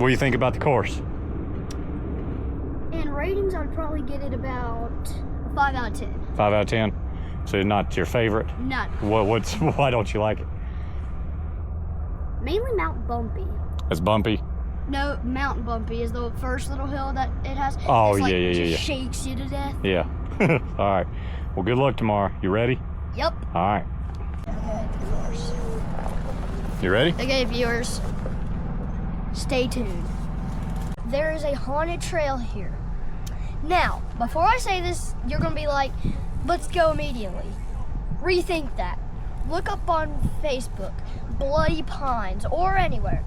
What do you think about the course? In ratings, I'd probably get it about 5 out of 10. 5 out of 10. So not your favorite? None. Why don't you like it? Mainly Mount Bumpy. It's bumpy. No, Mountain Bumpy is the first little hill that it has. Oh, it's like, yeah. Just shakes you to death. Yeah. All right. Well, good luck tomorrow. You ready? Yep. All right. You ready? Okay, viewers, stay tuned. There is a haunted trail here. Now, before I say this, you're gonna be like, let's go immediately. Rethink that. Look up on Facebook, Bloody Pines, or anywhere,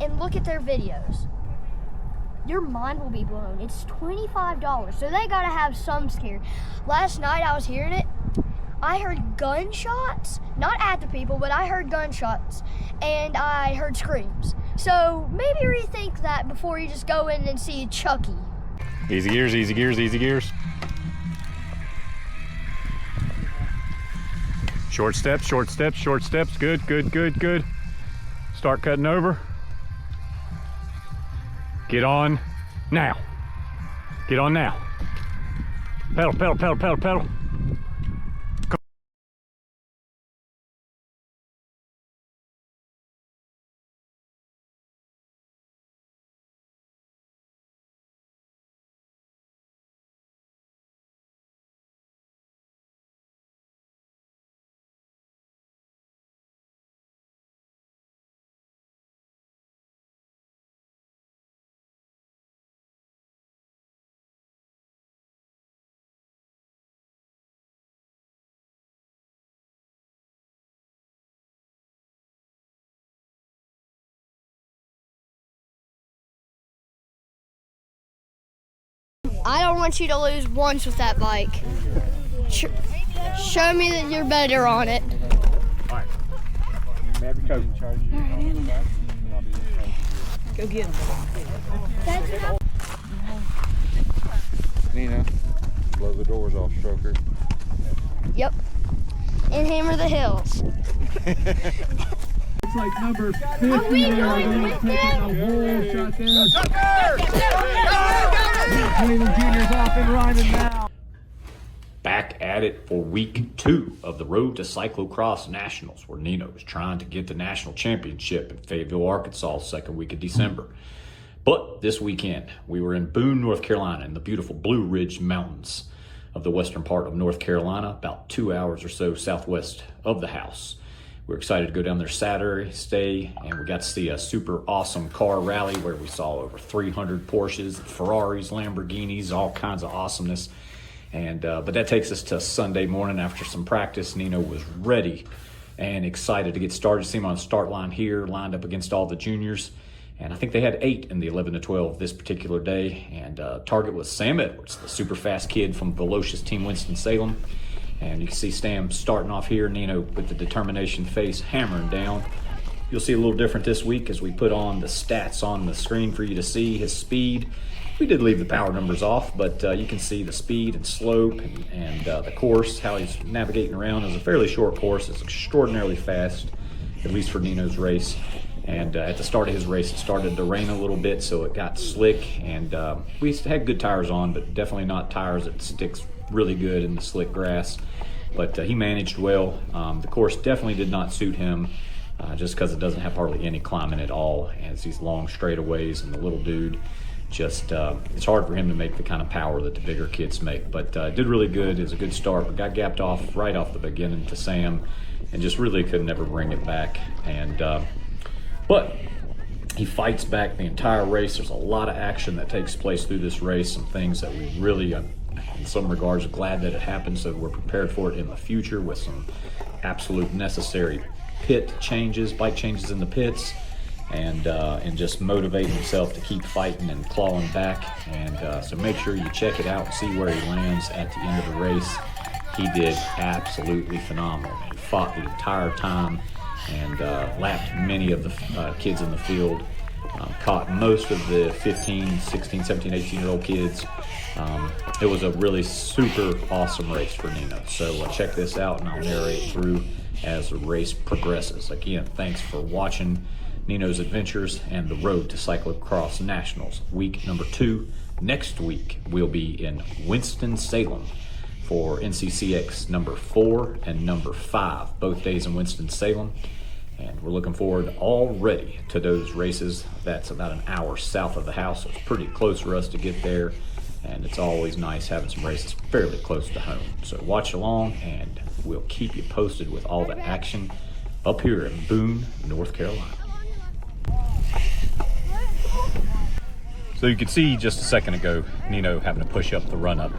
and look at their videos. Your mind will be blown. It's $25, so they gotta have some scare. Last night I was hearing it. I heard gunshots, not at the people, but I heard gunshots, and I heard screams. So maybe rethink that before you just go in and see Chucky. Easy gears, easy gears, easy gears. Short steps, short steps, short steps. Good, good, good, good. Start cutting over. Get on now. Get on now. Pedal, pedal, pedal, pedal, pedal. I don't want you to lose once with that bike. Show me that you're better on it. All right. Go get him. Nino, blow the doors off, stroker. Yep. And hammer the hills. Looks like number 50 Are we going with them? a whole shot there. Cleveland Juniors off and running now. Back at it for week 2 of the Road to Cyclocross Nationals, where Nino is trying to get the national championship in Fayetteville, Arkansas, second week of December. But this weekend, we were in Boone, North Carolina, in the beautiful Blue Ridge Mountains of the western part of North Carolina, about 2 hours or so southwest of the house. We're excited to go down there Saturday, stay, and we got to see a super awesome car rally where we saw over 300 Porsches, Ferraris, Lamborghinis, all kinds of awesomeness. And but that takes us to Sunday morning after some practice. Nino was ready and excited to get started. See him on the start line here, lined up against all the juniors. And I think they had 8 in the 11 to 12 this particular day. And target was Sam Edwards, the super fast kid from Velocious Team Winston-Salem. And you can see Sam starting off here, Nino with the determination face hammering down. You'll see a little different this week as we put on the stats on the screen for you to see his speed. We did leave the power numbers off, but you can see the speed and slope and the course, how he's navigating around. It's a fairly short course. It's extraordinarily fast, at least for Nino's race. And at the start of his race, it started to rain a little bit, so it got slick. And we had good tires on, but definitely not tires that sticks really good in the slick grass. But he managed well. The course definitely did not suit him just because it doesn't have hardly any climbing at all. And it's these long straightaways, and the little dude just, it's hard for him to make the kind of power that the bigger kids make. But did really good. It was a good start. We got gapped off right off the beginning to Sam and just really could never bring it back. And but he fights back the entire race. There's a lot of action that takes place through this race, some things that we really, in some regards, are glad that it happened, so we're prepared for it in the future with some absolute necessary pit changes, bike changes in the pits, and just motivating himself to keep fighting and clawing back. And so make sure you check it out and see where he lands at the end of the race. He did absolutely phenomenal. He fought the entire time and lapped many of the kids in the field, caught most of the 15, 16, 17, 18-year-old kids. It was a really super awesome race for Nino. So check this out, and I'll narrate through as the race progresses. Again, thanks for watching. Nino's Adventures and the Road to Cyclocross Nationals, week number 2. Next week, we'll be in Winston-Salem for NCCX number 4 and number 5, both days in Winston-Salem. And we're looking forward already to those races. That's about an hour south of the house, so it's pretty close for us to get there. And it's always nice having some races fairly close to home. So watch along, and we'll keep you posted with all the action up here in Boone, North Carolina. So you could see just a second ago, Nino having to push up the run-up.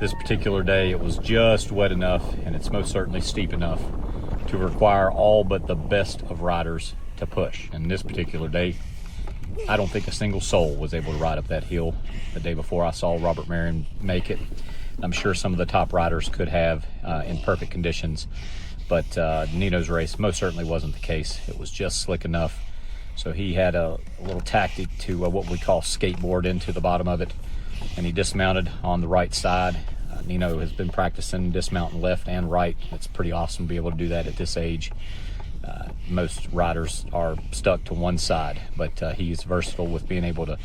This particular day, it was just wet enough, and it's most certainly steep enough to require all but the best of riders to push. And this particular day, I don't think a single soul was able to ride up that hill. The day before, I saw Robert Marion make it. I'm sure some of the top riders could have in perfect conditions, but Nino's race most certainly wasn't the case. It was just slick enough. So he had a little tactic to what we call skateboard into the bottom of it, and he dismounted on the right side. Nino has been practicing dismounting left and right. It's pretty awesome to be able to do that at this age. Most riders are stuck to one side, but he's versatile with being able to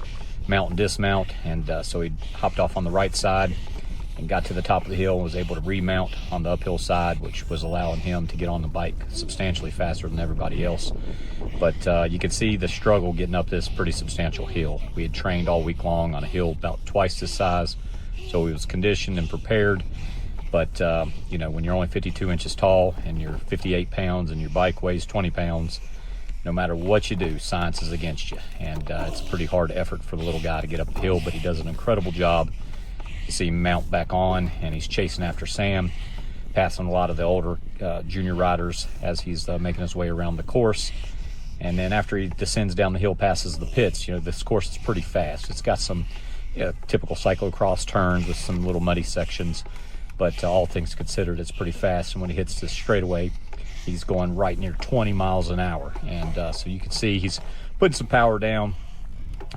mount and dismount, and so he hopped off on the right side and got to the top of the hill and was able to remount on the uphill side, which was allowing him to get on the bike substantially faster than everybody else. But you can see the struggle getting up this pretty substantial hill. We had trained all week long on a hill about twice this size, so he was conditioned and prepared. But you know, when you're only 52 inches tall and you're 58 pounds and your bike weighs 20 pounds, no matter what you do, science is against you. And it's a pretty hard effort for the little guy to get up the hill, but he does an incredible job. You see him mount back on, and he's chasing after Sam, passing a lot of the older junior riders as he's making his way around the course. And then after he descends down the hill, passes the pits, you know, this course is pretty fast. It's got some typical cyclocross turns with some little muddy sections, but all things considered, it's pretty fast. And when he hits this straightaway, he's going right near 20 miles an hour. And so you can see he's putting some power down,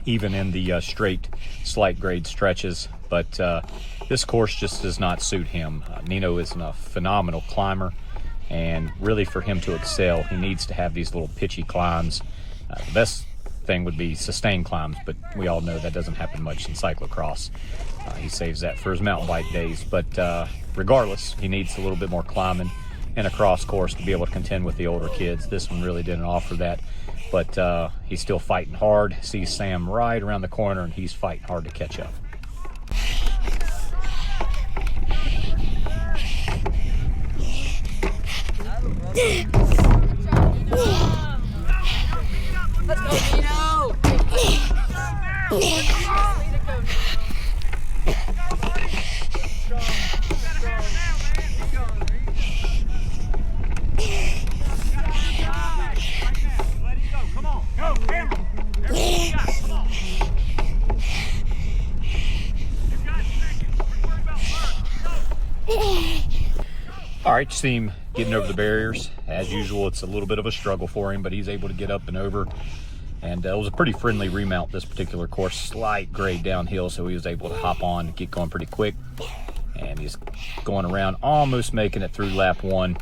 even in the straight, slight grade stretches. But this course just does not suit him. Nino is a phenomenal climber, and really for him to excel, he needs to have these little pitchy climbs. The best thing would be sustained climbs, but we all know that doesn't happen much in cyclocross. He saves that for his mountain bike days, but regardless, he needs a little bit more climbing and a cross course to be able to contend with the older kids. This one really didn't offer that, but he's still fighting hard. Sees Sam right around the corner, and he's fighting hard to catch up. Let's go, Nino! All right, you see him getting over the barriers. As usual, it's a little bit of a struggle for him, but he's able to get up and over. And it was a pretty friendly remount this particular course, slight grade downhill, so he was able to hop on and get going pretty quick. And he's going around, almost making it through lap 1.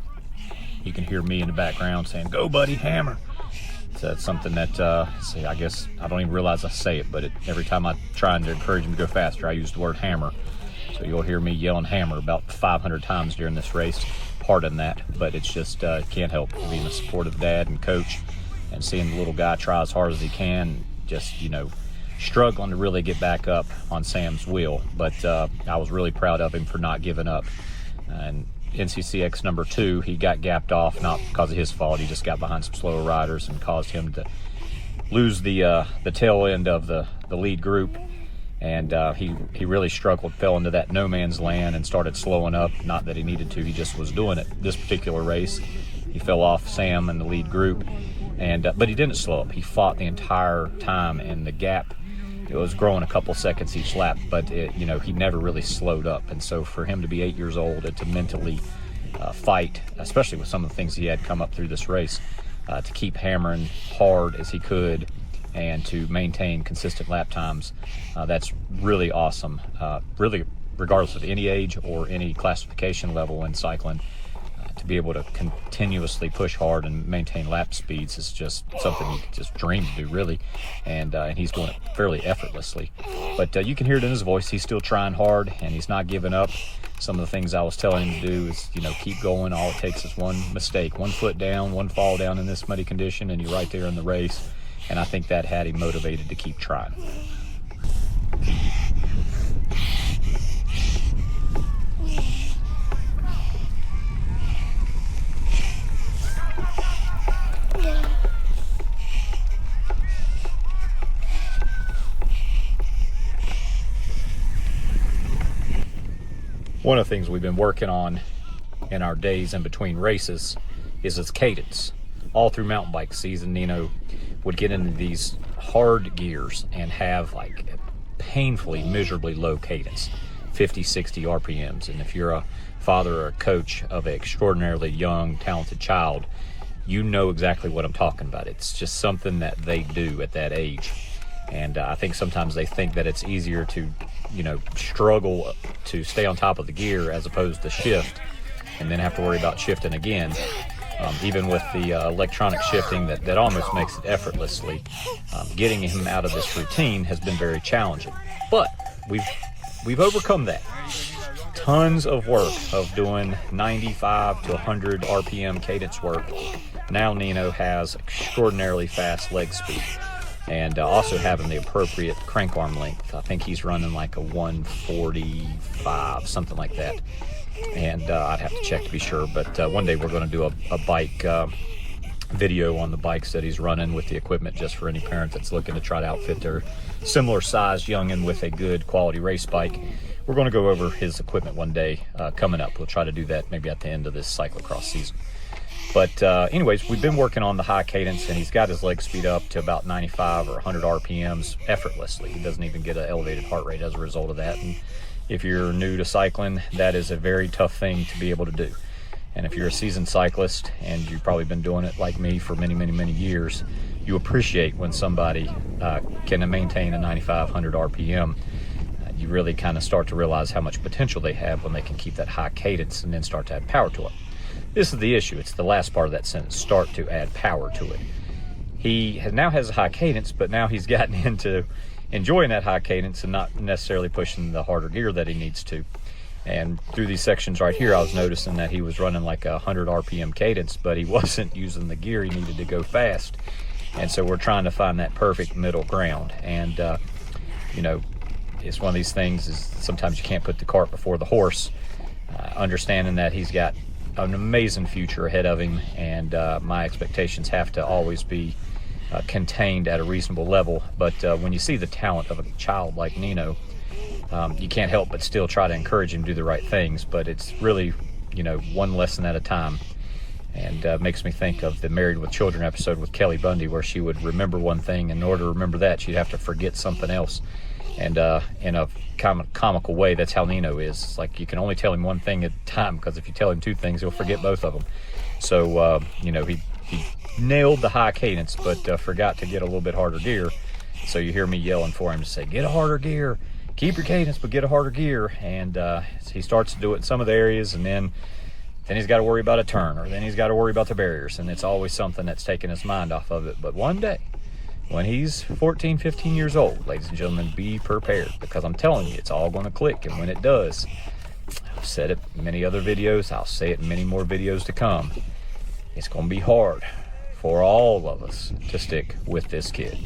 You can hear me in the background saying, "Go, buddy, hammer." So that's something that, see, I guess I don't even realize I say it, but every time I'm trying to encourage him to go faster, I use the word hammer. So you'll hear me yelling hammer about 500 times during this race. Pardon that, but it's just can't help being a supportive dad and coach and seeing the little guy try as hard as he can, just, you know, struggling to really get back up on Sam's wheel. But I was really proud of him for not giving up. And NCCX number 2, he got gapped off, not because of his fault. He just got behind some slower riders and caused him to lose the tail end of the lead group. And he really struggled, fell into that no man's land and started slowing up. Not that he needed to, he just was doing it. This particular race, he fell off Sam and the lead group, and but he didn't slow up. He fought the entire time, and the gap, it was growing a couple seconds each lap, but you know, he never really slowed up. And so for him to be 8 years old and to mentally fight, especially with some of the things he had come up through this race, to keep hammering hard as he could and to maintain consistent lap times, that's really awesome. Really, regardless of any age or any classification level in cycling, to be able to continuously push hard and maintain lap speeds is just something you could just dream to do, really. And he's doing it fairly effortlessly. But you can hear it in his voice. He's still trying hard, and he's not giving up. Some of the things I was telling him to do is, keep going. All it takes is one mistake, one foot down, one fall down in this muddy condition, and you're right there in the race. And I think that had him motivated to keep trying. One of the things we've been working on in our days in between races is his cadence. All through mountain bike season, Nino would get into these hard gears and have like painfully, miserably low cadence, 50, 60 RPMs. And if you're a father or a coach of an extraordinarily young, talented child, you know exactly what I'm talking about. It's just something that they do at that age. And I think sometimes they think that it's easier to, struggle to stay on top of the gear as opposed to shift and then have to worry about shifting again. Even with the electronic shifting that almost makes it effortlessly, getting him out of this routine has been very challenging. But we've overcome that. Tons of work of doing 95 to 100 RPM cadence work. Now Nino has extraordinarily fast leg speed. And also having the appropriate crank arm length. I think he's running like a 145, something like that. And I'd have to check to be sure. But one day we're going to do a bike video on the bikes that he's running with the equipment, just for any parent that's looking to try to outfit their similar size youngin' with a good quality race bike. We're going to go over his equipment one day coming up. We'll try to do that maybe at the end of this cyclocross season. But anyways, we've been working on the high cadence, and he's got his leg speed up to about 95 or 100 RPMs effortlessly. He doesn't even get an elevated heart rate as a result of that. And if you're new to cycling, that is a very tough thing to be able to do. And if you're a seasoned cyclist, and you've probably been doing it like me for many, many, many years, you appreciate when somebody can maintain a 95, 100 RPM. You really kind of start to realize how much potential they have when they can keep that high cadence and then start to add power to it. This is the issue. It's the last part of that sentence, start to add power to it. He now has a high cadence, but now he's gotten into enjoying that high cadence and not necessarily pushing the harder gear that he needs to. And through these sections right here, I was noticing that he was running like a 100 RPM cadence, but he wasn't using the gear he needed to go fast. And so we're trying to find that perfect middle ground. And, it's one of these things is sometimes you can't put the cart before the horse, understanding that he's got an amazing future ahead of him, and my expectations have to always be contained at a reasonable level. But when you see the talent of a child like Nino, you can't help but still try to encourage him to do the right things. But it's really, one lesson at a time. And makes me think of the Married with Children episode with Kelly Bundy, where she would remember one thing, and in order to remember that, she'd have to forget something else. And in a comical way, that's how Nino is. It's like you can only tell him one thing at a time, because if you tell him two things, he'll forget both of them. So, he nailed the high cadence, but forgot to get a little bit harder gear. So you hear me yelling for him to say, get a harder gear, keep your cadence, but get a harder gear. And he starts to do it in some of the areas, and then he's got to worry about a turn, or then he's got to worry about the barriers. And it's always something that's taking his mind off of it. But one day, when he's 14, 15 years old, ladies and gentlemen, be prepared, because I'm telling you, it's all going to click. And when it does, I've said it in many other videos, I'll say it in many more videos to come, it's going to be hard for all of us to stick with this kid.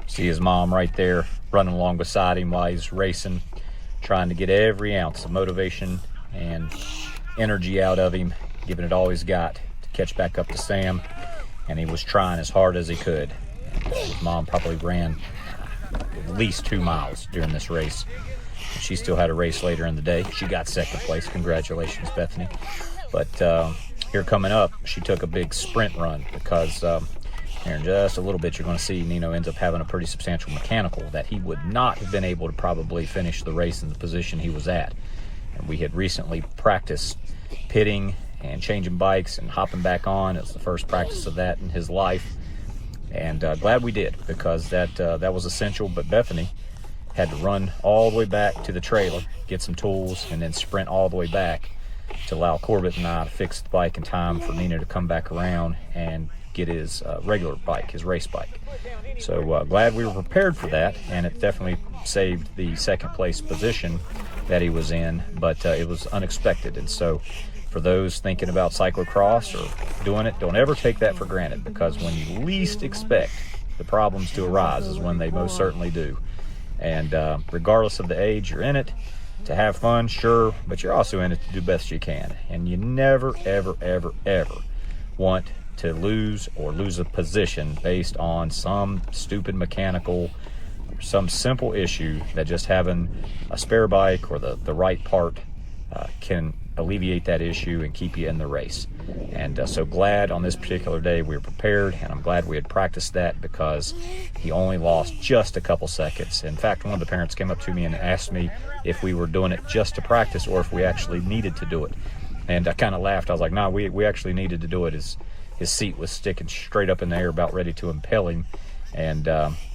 See his mom right there running along beside him while he's racing, trying to get every ounce of motivation and energy out of him, giving it all he's got to catch back up to Sam. And he was trying as hard as he could. And his mom probably ran at least 2 miles during this race. She still had a race later in the day. She got second place. Congratulations, Bethany. But here coming up, she took a big sprint run, because Here in just a little bit, you're going to see Nino ends up having a pretty substantial mechanical that he would not have been able to probably finish the race in the position he was at. And we had recently practiced pitting and changing bikes and hopping back on. It was the first practice of that in his life. And glad we did, because that was essential. But Bethany had to run all the way back to the trailer, get some tools, and then sprint all the way back to allow Corbett and I to fix the bike in time for Nino to come back around and get his regular bike, his race bike. So glad we were prepared for that, and it definitely saved the second place position that he was in, but it was unexpected. And so for those thinking about cyclocross or doing it, don't ever take that for granted, because when you least expect the problems to arise is when they most certainly do. And regardless of the age you're in it, to have fun, sure, but you're also in it to do best you can. And you never, ever, ever, ever want to lose a position based on some stupid mechanical, some simple issue that just having a spare bike or the right part can alleviate that issue and keep you in the race. And so glad on this particular day we were prepared, and I'm glad we had practiced that, because he only lost just a couple seconds. In fact, one of the parents came up to me and asked me if we were doing it just to practice or if we actually needed to do it. And I kind of laughed. I was like, no, we actually needed to do it. His seat was sticking straight up in the air, about ready to impale him, and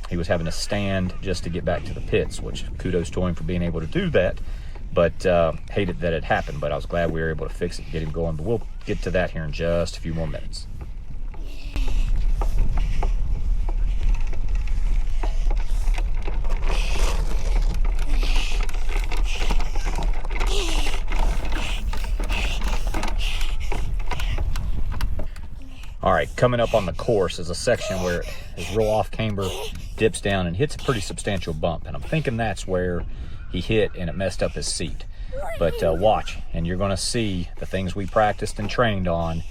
he was having to stand just to get back to the pits, which kudos to him for being able to do that. But hated that it happened, but I was glad we were able to fix it and get him going. But we'll get to that here in just a few more minutes. All right, coming up on the course is a section where his roll off camber dips down and hits a pretty substantial bump. And I'm thinking that's where he hit and it messed up his seat. But watch, and you're gonna see the things we practiced and trained on.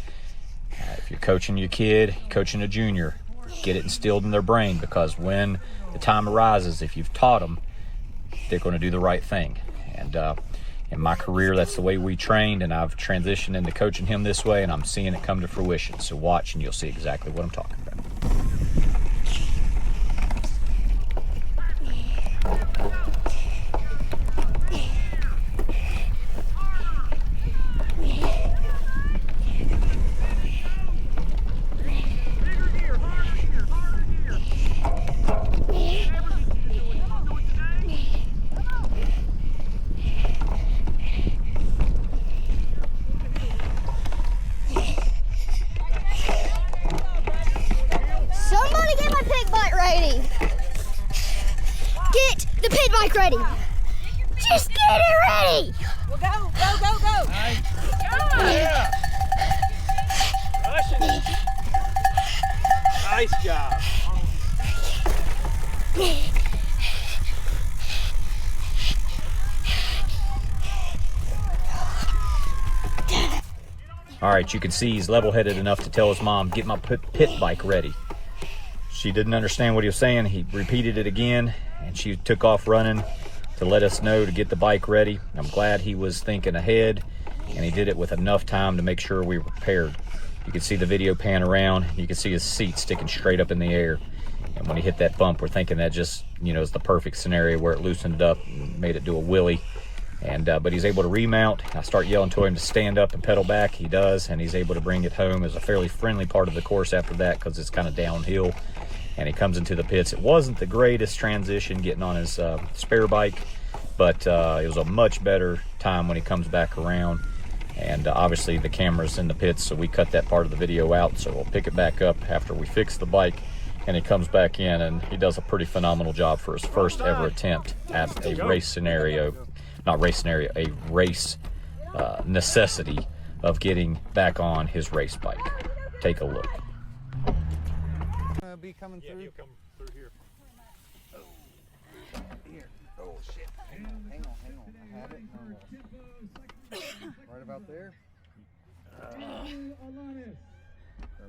If you're coaching your kid, coaching a junior, get it instilled in their brain, because when the time arises, if you've taught them, they're gonna do the right thing. And in my career, that's the way we trained, and I've transitioned into coaching him this way, and I'm seeing it come to fruition. So watch and you'll see exactly what I'm talking about. Get the pit bike ready. Just get it ready. Well, go. Nice. Yeah. Nice job. All right, you can see he's level-headed enough to tell his mom, get my pit bike ready. She didn't understand what he was saying. He repeated it again, and she took off running to let us know to get the bike ready. I'm glad he was thinking ahead, and he did it with enough time to make sure we were prepared. You can see the video pan around. You can see his seat sticking straight up in the air. And when he hit that bump, we're thinking that just, is the perfect scenario where it loosened it up and made it do a wheelie. And but he's able to remount. I start yelling to him to stand up and pedal back. He does, and he's able to bring it home. It's a fairly friendly part of the course after that, because it's kind of downhill. And he comes into the pits. It wasn't the greatest transition getting on his spare bike, but it was a much better time when he comes back around. And obviously the camera's in the pits, so we cut that part of the video out. So we'll pick it back up after we fix the bike, and he comes back in, and he does a pretty phenomenal job for his first ever attempt at a race scenario. Not race scenario, a race necessity of getting back on his race bike. Take a look. Be coming through? He'll come through here. Here. Oh, shit. Hang on. I had it. Right about there? That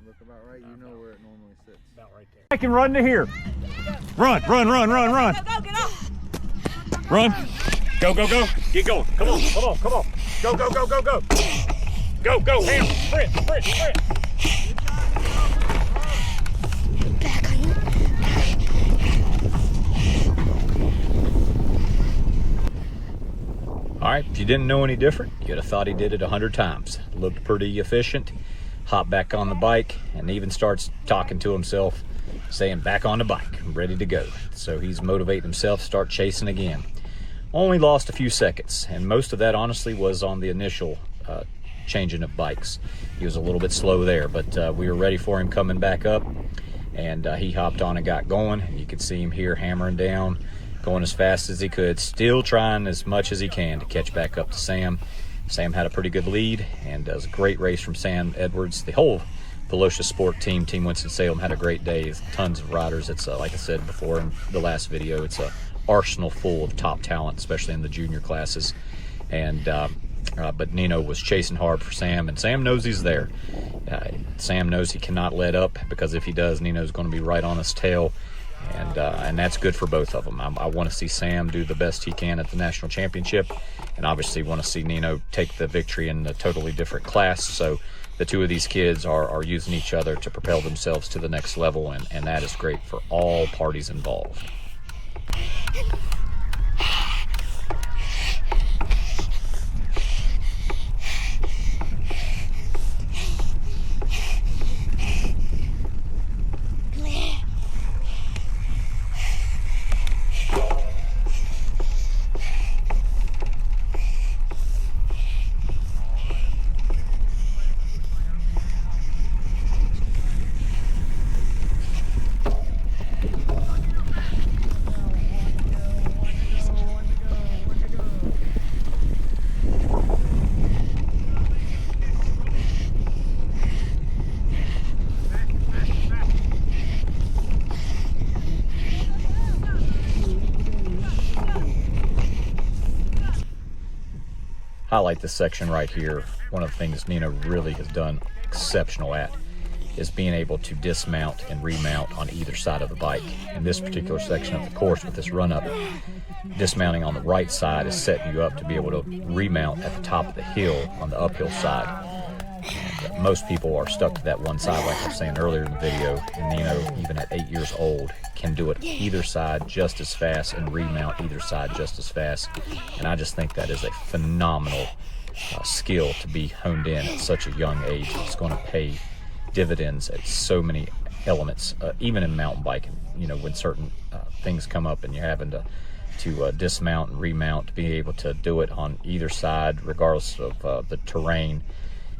look about right. You know where it normally sits. About right there. I can run to here. Run. Go, get off. Run. Go. Get going. Come on. Go. Go, Ham. Sprint. All right, if you didn't know any different, you'd have thought he did it 100 times. Looked pretty efficient. Hopped back on the bike and even starts talking to himself, saying back on the bike, ready to go. So he's motivating himself to start chasing again. Only lost a few seconds, and most of that honestly was on the initial changing of bikes. He was a little bit slow there, but we were ready for him coming back up, and he hopped on and got going. And you could see him here hammering down, going as fast as he could, still trying as much as he can to catch back up to Sam. Sam had a pretty good lead, and it was a great race from Sam Edwards. The whole Volusia Sport team, Team Winston-Salem, had a great day. Tons of riders. It's like I said before in the last video, it's a arsenal full of top talent, especially in the junior classes. And but Nino was chasing hard for Sam, and Sam knows he's there. Sam knows he cannot let up, because if he does, Nino's going to be right on his tail. And that's good for both of them. I want to see Sam do the best he can at the national championship, and obviously want to see Nino take the victory in a totally different class. So the two of these kids are using each other to propel themselves to the next level, and that is great for all parties involved. Highlight this section right here. One of the things Nino really has done exceptional at is being able to dismount and remount on either side of the bike. In this particular section of the course with this run up, dismounting on the right side is setting you up to be able to remount at the top of the hill on the uphill side. And most people are stuck to that one side, like I was saying earlier in the video, and Nino, even at 8 years old, can do it either side just as fast and remount either side just as fast. And I just think that is a phenomenal skill to be honed in at such a young age. It's going to pay dividends at so many elements, even in mountain biking. You know, when certain things come up and you're having to dismount and remount, to be able to do it on either side regardless of the terrain,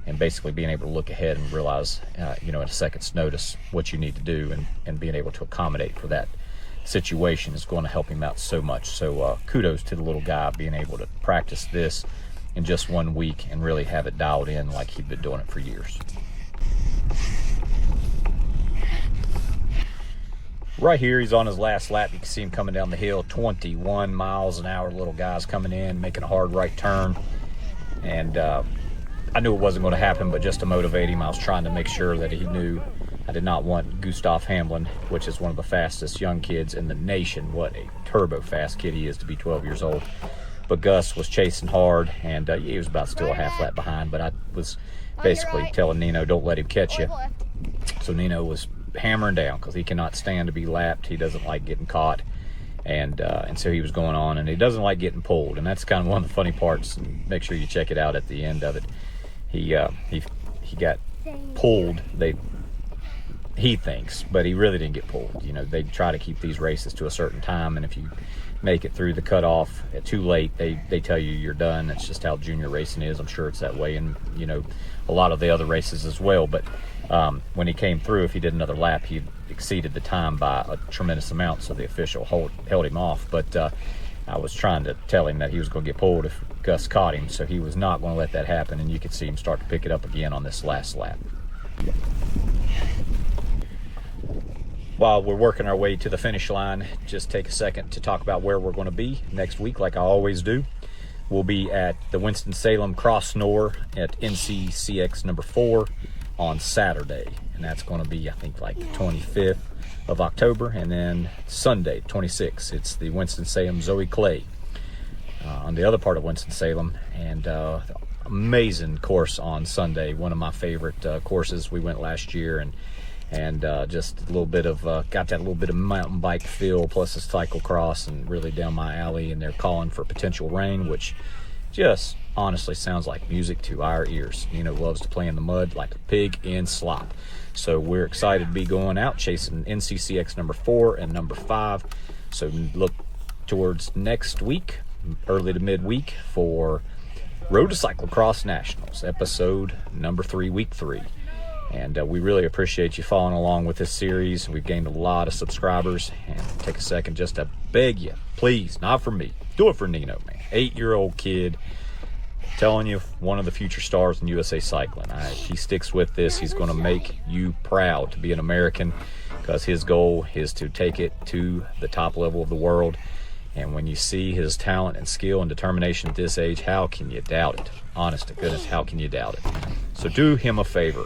and basically being able to look ahead and realize, you know, at a second's notice what you need to do, and being able to accommodate for that situation is going to help him out so much. So kudos to the little guy being able to practice this in just 1 week and really have it dialed in like he'd been doing it for years. Right here, he's on his last lap. You can see him coming down the hill, 21 miles an hour. Little guy's coming in, making a hard right turn. And I knew it wasn't going to happen, but just to motivate him, I was trying to make sure that he knew I did not want Gustav Hamlin, which is one of the fastest young kids in the nation. What a turbo fast kid he is to be 12 years old. But Gus was chasing hard, and he was about still a half lap behind, but I was basically telling Nino, don't let him catch you. So Nino was hammering down because he cannot stand to be lapped. He doesn't like getting caught. And so he was going on, and he doesn't like getting pulled. And that's kind of one of the funny parts. And make sure you check it out at the end of it. He got pulled. He thinks, but he really didn't get pulled. You know, they try to keep these races to a certain time, and if you make it through the cutoff too late, they tell you you're done. That's just how junior racing is. I'm sure it's that way, and you know, a lot of the other races as well. But when he came through, if he did another lap, he exceeded the time by a tremendous amount, so the official held him off. But I was trying to tell him that he was going to get pulled if Gus caught him, so he was not going to let that happen, and you could see him start to pick it up again on this last lap. While we're working our way to the finish line, just take a second to talk about where we're going to be next week, like I always do. We'll be at the Winston-Salem Cross Nor at NCCX number 4 on Saturday, and that's going to be, I think, like the 25th of October, and then Sunday, 26th, it's the Winston-Salem Zoe Clay on the other part of Winston-Salem, and amazing course on Sunday. One of my favorite courses. We went last year, and just a little bit of got that little bit of mountain bike feel, plus a cyclocross, and really down my alley. And they're calling for potential rain, which just honestly sounds like music to our ears. Nino loves to play in the mud like a pig in slop. So we're excited to be going out chasing NCCX number 4 and number 5. So look towards next week, early to midweek, for Road to Cyclocross Nationals, episode number 3, week 3. And we really appreciate you following along with this series. We've gained a lot of subscribers, and take a second just to beg you, please, not for me, do it for Nino, man. 8-year-old kid, telling you, one of the future stars in USA Cycling. He sticks with this. He's going to make you proud to be an American, because his goal is to take it to the top level of the world. And when you see his talent and skill and determination at this age, how can you doubt it? Honest to goodness, how can you doubt it? So do him a favor.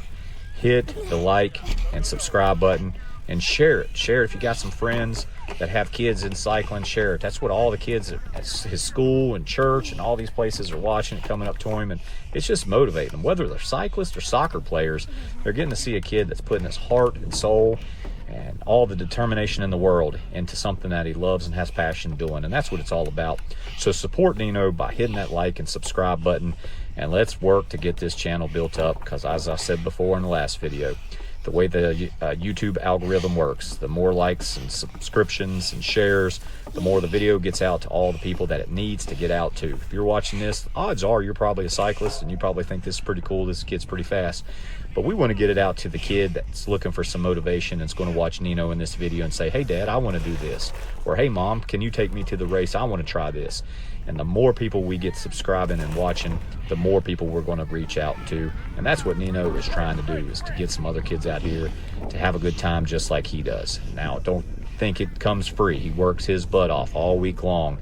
Hit the like and subscribe button and share it. Share it if you got some friends that have kids in cycling. Share it. That's what all the kids at his school and church and all these places are watching it, coming up to him, and it's just motivating them. Whether they're cyclists or soccer players, they're getting to see a kid that's putting his heart and soul and all the determination in the world into something that he loves and has passion doing, and that's what it's all about. So support Nino by hitting that like and subscribe button, and let's work to get this channel built up, because as I said before in the last video, the way the YouTube algorithm works, the more likes and subscriptions and shares, the more the video gets out to all the people that it needs to get out to. If you're watching this, odds are you're probably a cyclist and you probably think this is pretty cool, this kid's pretty fast. But we want to get it out to the kid that's looking for some motivation and is going to watch Nino in this video and say, hey Dad, I want to do this. Or hey Mom, can you take me to the race? I want to try this. And the more people we get subscribing and watching, the more people we're going to reach out to. And that's what Nino is trying to do, is to get some other kids out here to have a good time just like he does. Now, don't think it comes free. He works his butt off all week long,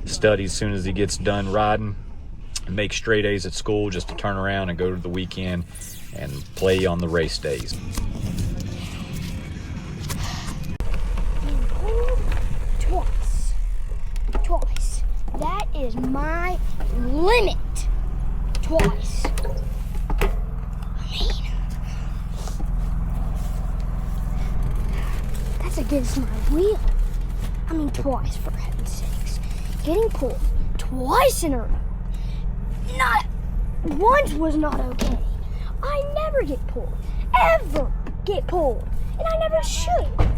studies as soon as he gets done riding, and makes straight A's at school just to turn around and go to the weekend and play on the race days. Twice. That is my limit. Twice. That's against my will. Twice, for heaven's sakes. Getting pulled twice in a row. Not once was not okay. I never get pulled. Ever get pulled. And I never should.